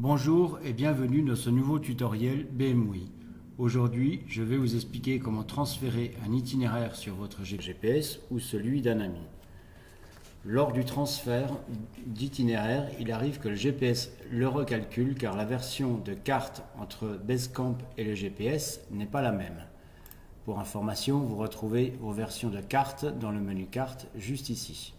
Bonjour et bienvenue dans ce nouveau tutoriel BMWI. Aujourd'hui, je vais vous expliquer comment transférer un itinéraire sur votre GPS ou celui d'un ami. Lors du transfert d'itinéraire, il arrive que le GPS le recalcule car la version de carte entre Basecamp et le GPS n'est pas la même. Pour information, vous retrouvez vos versions de carte dans le menu carte juste ici.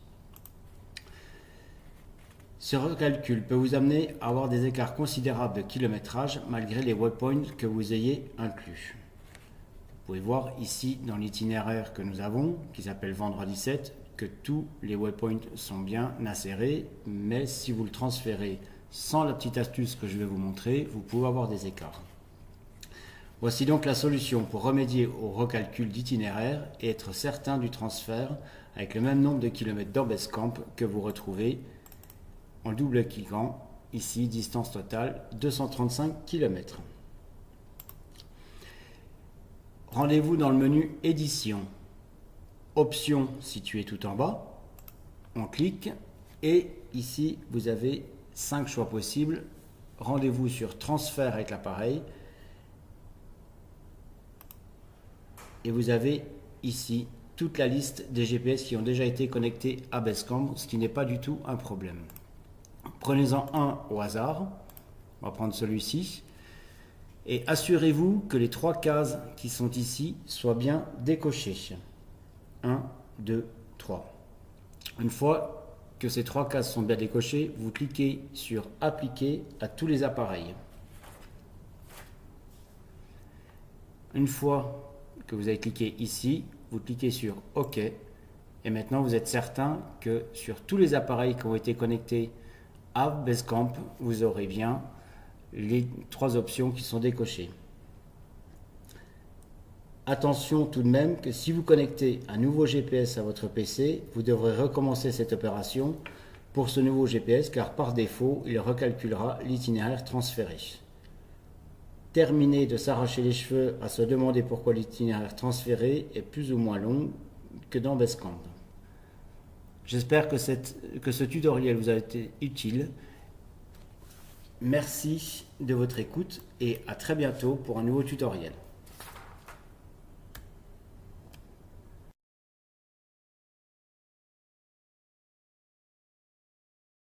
Ce recalcul peut vous amener à avoir des écarts considérables de kilométrage malgré les waypoints que vous ayez inclus. Vous pouvez voir ici dans l'itinéraire que nous avons, qui s'appelle Vendredi 7, que tous les waypoints sont bien insérés, mais si vous le transférez sans la petite astuce que je vais vous montrer, vous pouvez avoir des écarts. Voici donc la solution pour remédier au recalcul d'itinéraire et être certain du transfert avec le même nombre de kilomètres dans Basecamp que vous retrouvez en double-cliquant ici, distance totale 235 km. Rendez-vous dans le menu édition, option située tout en bas, on clique et ici vous avez 5 choix possibles. Rendez-vous sur transfert avec l'appareil et vous avez ici toute la liste des GPS qui ont déjà été connectés à Basecamp, ce qui n'est pas du tout un problème. Prenez-en un au hasard, on va prendre celui-ci, et assurez-vous que les 3 cases qui sont ici soient bien décochées. 1, 2, 3. Une fois que ces 3 cases sont bien décochées, vous cliquez sur Appliquer à tous les appareils. Une fois que vous avez cliqué ici, vous cliquez sur OK, et maintenant vous êtes certain que sur tous les appareils qui ont été connectés à Basecamp, vous aurez bien les 3 options qui sont décochées. Attention tout de même que si vous connectez un nouveau GPS à votre PC, vous devrez recommencer cette opération pour ce nouveau GPS car par défaut, il recalculera l'itinéraire transféré. Terminez de s'arracher les cheveux à se demander pourquoi l'itinéraire transféré est plus ou moins long que dans Basecamp. J'espère que ce tutoriel vous a été utile. Merci de votre écoute et à très bientôt pour un nouveau tutoriel.